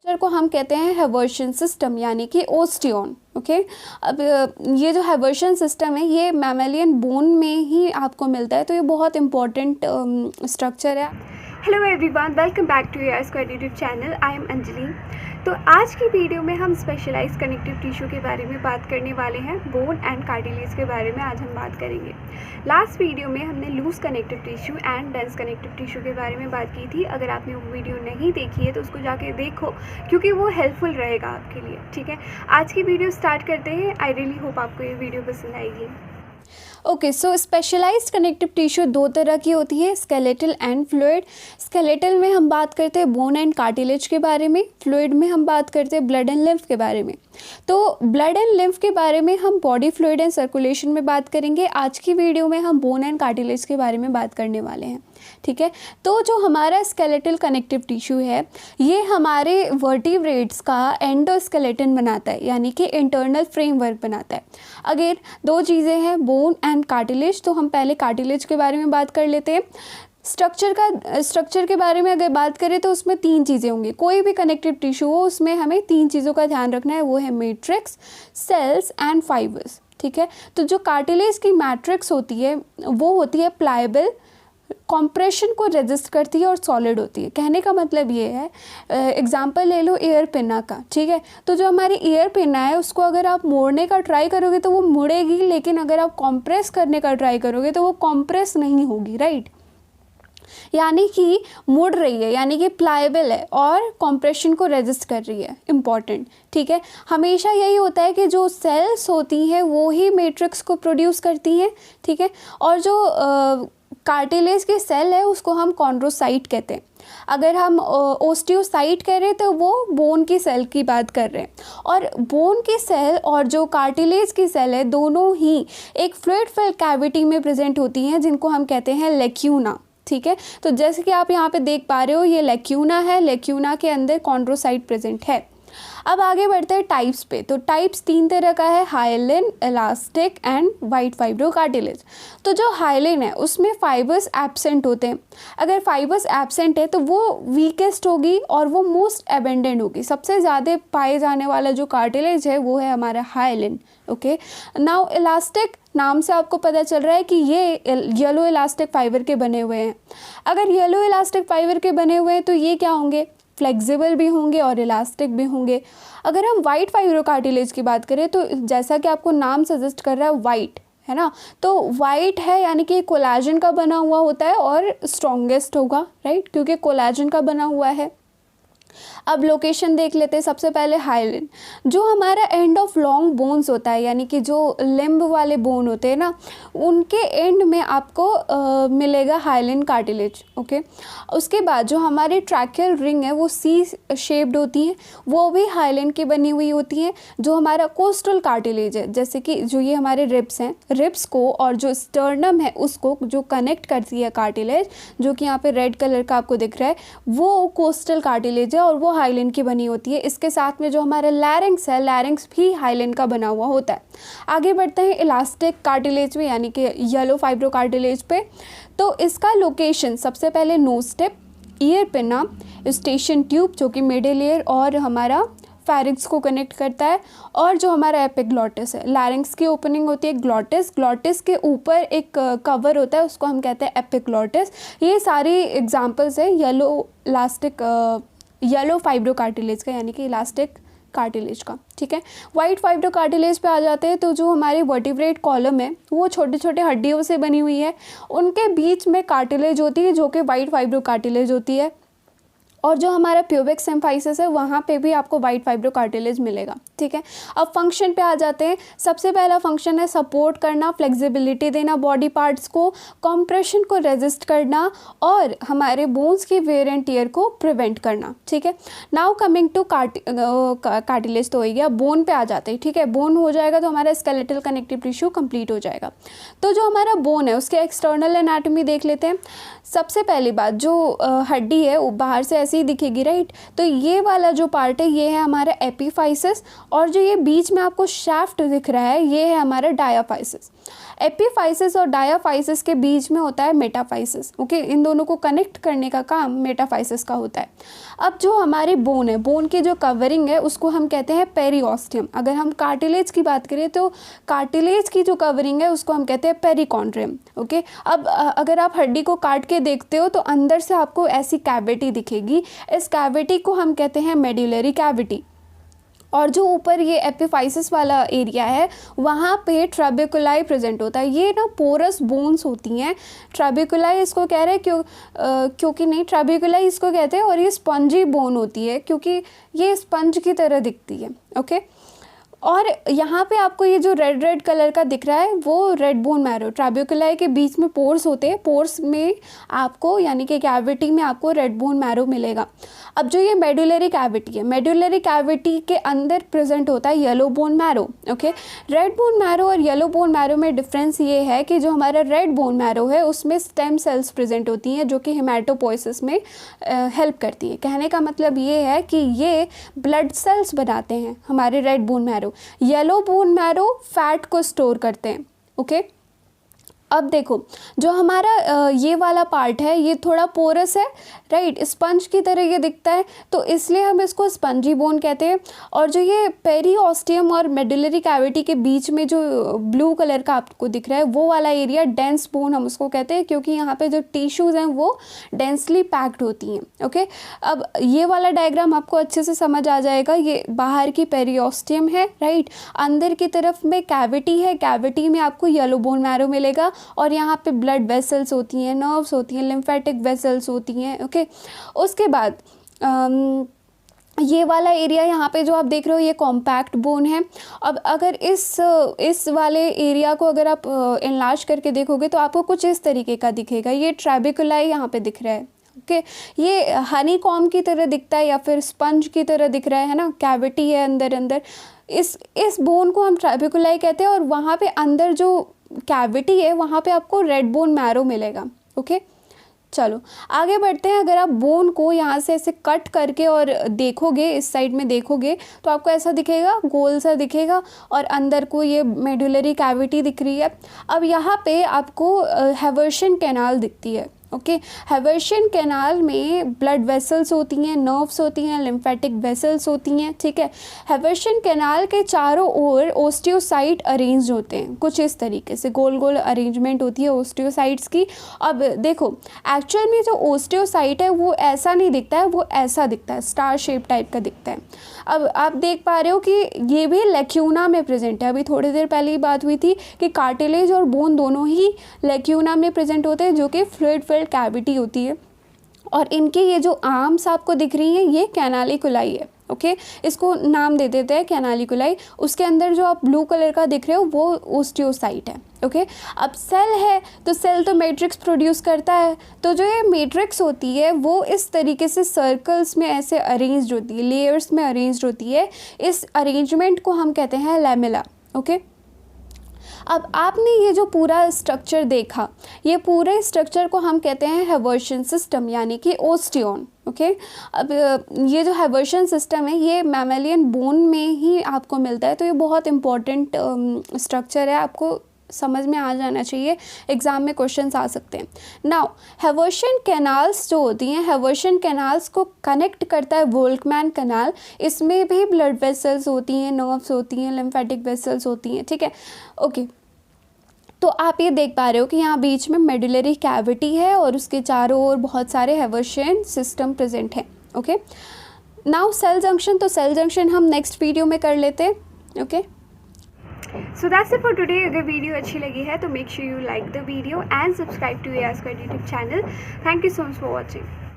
Structure को हम कहते हैं हैवर्शियन सिस्टम यानी कि ओस्टियन। ओके, अब ये जो हैवर्शियन सिस्टम है ये मैमेलियन बोन में ही आपको मिलता है, तो ये बहुत इंपॉर्टेंट स्ट्रक्चर है। Hello everyone, welcome back to AR Squared YouTube channel. I am Anjali. तो आज की वीडियो में हम स्पेशलाइज्ड कनेक्टिव टिश्यू के बारे में बात करने वाले हैं। बोन एंड कार्टिलेज के बारे में आज हम बात करेंगे। लास्ट वीडियो में हमने loose connective tissue and dense connective tissue के बारे में बात की थी। अगर आपने वो वीडियो नहीं देखी है तो उसको जाके देखो, क्योंकि वो हेल्पफुल रहेगा आपके लिए। ठीक है, आज की वीडियो स्टार्ट करते हैं। आई रियली होप आपको ये वीडियो पसंद आएगी। ओके, सो स्पेशलाइज्ड कनेक्टिव टिश्यू दो तरह की होती है, स्केलेटल एंड फ्लूइड। स्केलेटल में हम बात करते हैं बोन एंड कार्टिलेज के बारे में, फ्लूइड में हम बात करते हैं ब्लड एंड लिम्फ के बारे में। तो ब्लड एंड लिम्फ के बारे में हम बॉडी फ्लूइड एंड सर्कुलेशन में बात करेंगे। आज की वीडियो में हम बोन एंड कार्टिलेज के बारे में बात करने वाले हैं। ठीक है, तो जो हमारा स्केलेटल कनेक्टिव टिश्यू है ये हमारे वर्टिब्रेट्स का एंडोस्केलेटन बनाता है, यानी कि इंटरनल फ्रेमवर्क बनाता है। अगेन दो चीज़ें हैं, बोन एंड कार्टिलेज। तो हम पहले कार्टिलेज के बारे में बात कर लेते हैं। स्ट्रक्चर के बारे में अगर बात करें तो उसमें तीन चीज़ें होंगी। कोई भी कनेक्टिव टिश्यू हो उसमें हमें तीन चीज़ों का ध्यान रखना है, वो है मैट्रिक्स, सेल्स एंड फाइबर्स। ठीक है, तो जो कार्टिलेज की मैट्रिक्स होती है वो होती है प्लायबल, कॉम्प्रेशन को रेजिस्ट करती है और सॉलिड होती है। कहने का मतलब ये है, एग्जांपल ले लो एयर पिना का। ठीक है, तो जो हमारी एयर पिना है उसको अगर आप मोड़ने का ट्राई करोगे तो वो मुड़ेगी, लेकिन अगर आप कॉम्प्रेस करने का ट्राई करोगे तो वो कॉम्प्रेस नहीं होगी। राइट, यानी कि मुड़ रही है, यानी कि प्लायबल है और कॉम्प्रेशन को रेजिस्ट कर रही है। इम्पॉर्टेंट। ठीक है, हमेशा यही होता है कि जो सेल्स होती हैं वो ही मैट्रिक्स को प्रोड्यूस करती हैं। ठीक है, और जो कार्टिलेज की सेल है उसको हम कॉन्ड्रोसाइट कहते हैं। अगर हम ओस्टियोसाइट कह रहे हैं तो वो बोन की सेल की बात कर रहे हैं। और बोन की सेल और जो कार्टिलेज की सेल है दोनों ही एक फ्लूइड फिल्ड कैविटी में प्रेजेंट होती हैं, जिनको हम कहते हैं लेक्यूना। ठीक है, तो जैसे कि आप यहाँ पे देख पा रहे हो ये लेक्यूना है, लेक्यूना के अंदर कॉन्ड्रोसाइट प्रेजेंट है। अब आगे बढ़ते हैं टाइप्स पे। तो टाइप्स तीन तरह का है, hyaline, elastic and white fibro cartilage. तो जो हाइलिन है उसमें फाइबर्स एब्सेंट होते हैं। अगर फाइबर्स एब्सेंट है तो वो वीकेस्ट होगी और वो मोस्ट एबेंडेंट होगी। सबसे ज़्यादा पाए जाने वाला जो कार्टिलेज है वो है हमारा हाइलिन। ओके, नाउ इलास्टिक, नाम से आपको पता चल रहा है कि ये येलो इलास्टिक फाइबर के बने हुए हैं। अगर येलो इलास्टिक फाइबर के बने हुए हैं तो ये क्या होंगे, फ्लेक्सिबल भी होंगे और इलास्टिक भी होंगे। अगर हम वाइट फाइब्रो कार्टिलेज की बात करें तो जैसा कि आपको नाम सजेस्ट कर रहा है वाइट है ना, तो वाइट है यानी कि कोलाजन का बना हुआ होता है और स्ट्रॉन्गेस्ट होगा। राइट, क्योंकि कोलाजन का बना हुआ है। अब लोकेशन देख लेते हैं। सबसे पहले हाइलिन, जो हमारा एंड ऑफ लॉन्ग बोन्स होता है, यानी कि जो लिम्ब वाले बोन होते हैं ना, उनके एंड में आपको मिलेगा हाइलिन कार्टिलेज। ओके, उसके बाद जो हमारी ट्रैकियल रिंग है वो सी शेप्ड होती है, वो भी हाइलिन की बनी हुई होती है। जो हमारा कोस्टल कार्टिलेज है, जैसे कि जो ये हमारे रिब्स हैं, रिब्स को और जो स्टर्नम है उसको जो कनेक्ट करती है कार्टिलेज, जो कि यहाँ पे रेड कलर का आपको दिख रहा है, वो कोस्टल कार्टिलेज है और वो हाइलिन की बनी होती है। इसके साथ में जो हमारा लैरिंक्स है, लैरिंक्स भी हाइलिन का बना हुआ होता है। आगे बढ़ते हैं इलास्टिक कार्टिलेज में, यानी कि येलो फाइब्रो कार्टिलेज पे। तो इसका लोकेशन सबसे पहले नोज टिप, ईयर पिना, स्टेशन ट्यूब जो कि मिडिल ईयर और हमारा फेरिंक्स को कनेक्ट करता है, और जो हमारा एपिग्लॉटिस है, लैरिंक्स की ओपनिंग होती है ग्लॉटिस, ग्लॉटिस के ऊपर एक कवर होता है उसको हम कहते हैं एपिग्लॉटिस। ये सारी एग्जांपल्स है येलो फाइब्रो कार्टिलेज का, यानी कि इलास्टिक कार्टिलेज का। ठीक है, वाइट फाइब्रो कार्टिलेज पे आ जाते हैं। तो जो हमारे वर्टिब्रेट कॉलम है वो छोटे छोटे हड्डियों से बनी हुई है, उनके बीच में कार्टिलेज होती है जो कि वाइट फाइब्रो कार्टिलेज होती है। और जो हमारा प्यूबिक सिम्फाइसिस है वहाँ पे भी आपको वाइट फाइब्रो कार्टिलेज मिलेगा। ठीक है, अब फंक्शन पे आ जाते हैं। सबसे पहला फंक्शन है सपोर्ट करना, फ्लेक्सिबिलिटी देना बॉडी पार्ट्स को, कॉम्प्रेशन को रेजिस्ट करना और हमारे बोन्स की वेयर एंड टियर को प्रिवेंट करना। ठीक है, नाउ कमिंग टू कार्टिलेज तो हो गया, बोन पे आ जाते हैं। ठीक है, बोन हो जाएगा तो हमारा स्केलेटल कनेक्टिव टिश्यू कंप्लीट हो जाएगा। तो जो हमारा बोन है उसके एक्सटर्नल एनाटॉमी देख लेते हैं। सबसे पहली बात, जो हड्डी है वो बाहर से ऐसे ही दिखेगी। राइट, तो ये वाला जो पार्ट है ये है हमारा एपीफाइसिस, और जो ये बीच में आपको शाफ्ट दिख रहा है ये है हमारा डायाफाइसिस। एपिफाइसिस और डायाफाइसिस के बीच में होता है मेटाफाइसिस। ओके, इन दोनों को कनेक्ट करने का काम मेटाफाइसिस का होता है। अब जो हमारी बोन है, बोन की जो कवरिंग है उसको हम कहते हैं पेरिओस्टियम। अगर हम कार्टिलेज की बात करें तो कार्टिलेज की जो कवरिंग है उसको हम कहते हैं पेरिकॉन्ड्रियम। ओके, अब अगर आप हड्डी को काट के देखते हो तो अंदर से आपको ऐसी कैविटी दिखेगी। इस कैविटी को हम कहते हैं मेडुलरी कैविटी। और जो ऊपर ये एपिफाइसिस वाला एरिया है वहाँ पे ट्रैबेकुलाई प्रेजेंट होता है। ये ना पोरस बोन्स होती हैं। ट्रैबेकुलाई इसको कह रहे हैं क्योंकि नहीं, ट्रैबेकुलाई इसको कहते हैं, और ये स्पंजी बोन होती है क्योंकि ये स्पंज की तरह दिखती है। ओके, और यहाँ पे आपको ये जो रेड रेड कलर का दिख रहा है वो रेड बोन मैरो। ट्रैबेकुलाई के बीच में पोर्स होते हैं, पोर्स में आपको यानी कि कैविटी में आपको रेड बोन मैरो मिलेगा। अब जो ये मेडुलरी कैविटी है, मेडुलरी कैविटी के अंदर प्रेजेंट होता है yellow bone marrow. Okay, red bone marrow और येलो बोन मैरो में डिफरेंस ये है कि जो हमारा रेड बोन मैरो है उसमें स्टेम सेल्स प्रेजेंट होती हैं जो कि हेमाटोपोइसिस में हेल्प करती है। कहने का मतलब ये है कि ये ब्लड सेल्स बनाते हैं हमारे red bone marrow. Yellow bone marrow fat को स्टोर करते हैं। ओके, अब देखो जो हमारा ये वाला पार्ट है ये थोड़ा पोरस है, राइट, स्पंज की तरह ये दिखता है तो इसलिए हम इसको स्पंजी बोन कहते हैं। और जो ये पेरिओस्टियम और मेडुलरी कैविटी के बीच में जो ब्लू कलर का आपको दिख रहा है वो वाला एरिया डेंस बोन हम उसको कहते हैं क्योंकि यहाँ पे जो टिश्यूज़ हैं वो डेंसली पैक्ड होती हैं। ओके, अब ये वाला डायग्राम आपको अच्छे से समझ आ जाएगा। ये बाहर की पेरिओस्टियम है, राइट, अंदर की तरफ में कैविटी है, कैविटी में आपको येलो बोन मैरो मिलेगा और यहाँ पे ब्लड वेसल्स होती हैं, नर्व्स होती हैं, लिम्फेटिक वेसल्स होती हैं। ओके, उसके बाद ये वाला एरिया यहाँ पे जो आप देख रहे हो ये कॉम्पैक्ट बोन है। अब अगर इस वाले एरिया को अगर आप एनलार्ज करके देखोगे तो आपको कुछ इस तरीके का दिखेगा। ये ट्रैबेकुलाई यहाँ पे दिख रहा है। ओके, ये हनी कॉम की तरह दिखता है या फिर स्पंज की तरह दिख रहा है ना, कैविटी है अंदर अंदर। इस बोन को हम ट्रैबेकुलाई कहते हैं और वहाँ पे अंदर जो कैविटी है वहाँ पे आपको रेड बोन मैरो मिलेगा। ओके, चलो आगे बढ़ते हैं। अगर आप बोन को यहाँ से ऐसे कट करके और देखोगे, इस साइड में देखोगे तो आपको ऐसा दिखेगा, गोल सा दिखेगा और अंदर को ये मेडुलरी कैविटी दिख रही है। अब यहाँ पे आपको हैवर्शियन कैनाल दिखती है। ओके, हैवर्शियन कैनाल में ब्लड वेसल्स होती हैं, नर्व्स होती हैं, लिम्फेटिक वेसल्स होती हैं। ठीक है, हैवर्शियन कैनाल के चारों ओर ओस्टियोसाइट अरेंज होते हैं, कुछ इस तरीके से गोल गोल अरेंजमेंट होती है ओस्टियोसाइट्स की। अब देखो एक्चुअल में जो ओस्टियोसाइट है वो ऐसा नहीं दिखता है, वो ऐसा दिखता है, स्टार शेप टाइप का दिखता है। अब आप देख पा रहे हो कि ये भी लेक्यूना में प्रेजेंट है। अभी थोड़ी देर पहले ही बात हुई थी कि कार्टिलेज और बोन दोनों ही लेक्यूना में प्रेजेंट होते हैं जो कि फ्लूइड फिल्ड कैविटी होती है। और इनके ये जो आर्म्स आपको दिख रही हैं ये कैनालिकुलाई है। ओके, इसको नाम दे देते हैं कैनालिकुलाई। उसके अंदर जो आप ब्लू कलर का दिख रहे हो वो ओस्टियोसाइट है। ओके, अब सेल है तो सेल तो मैट्रिक्स प्रोड्यूस करता है, तो जो ये मैट्रिक्स होती है वो इस तरीके से सर्कल्स में ऐसे अरेंज्ड होती है, लेयर्स में अरेंज्ड होती है। इस अरेंजमेंट को हम कहते हैं लैमेला। ओके, अब आपने ये जो पूरा स्ट्रक्चर देखा, ये पूरे स्ट्रक्चर को हम कहते हैं हैवर्शियन सिस्टम यानी कि ओस्टियन। ओके, अब ये जो हैवर्शियन सिस्टम है ये मैमेलियन बोन में ही आपको मिलता है, तो ये बहुत इंपॉर्टेंट स्ट्रक्चर है, आपको समझ में आ जाना चाहिए, एग्जाम में क्वेश्चंस आ सकते हैं। नाउ हैवर्शियन कैनाल्स जो होती हैं, हैवर्शियन कैनाल्स को कनेक्ट करता है वोल्कमैन कैनाल। इसमें भी ब्लड वेसल्स होती हैं, नर्व्स होती हैं, लिम्फेटिक वेसल्स होती हैं। ठीक है, ओके, तो आप ये देख पा रहे हो कि यहाँ बीच में मेडुलरी कैविटी है और उसके चारों ओर बहुत सारे हैवर्शियन सिस्टम प्रेजेंट हैं। ओके, नाउ सेल जंक्शन, तो सेल जंक्शन हम नेक्स्ट वीडियो में कर लेते हैं। Okay, so that's it for today. अगर वीडियो अच्छी लगी है तो make sure you like the video and subscribe to AR Squared YouTube channel. Thank you so much for watching.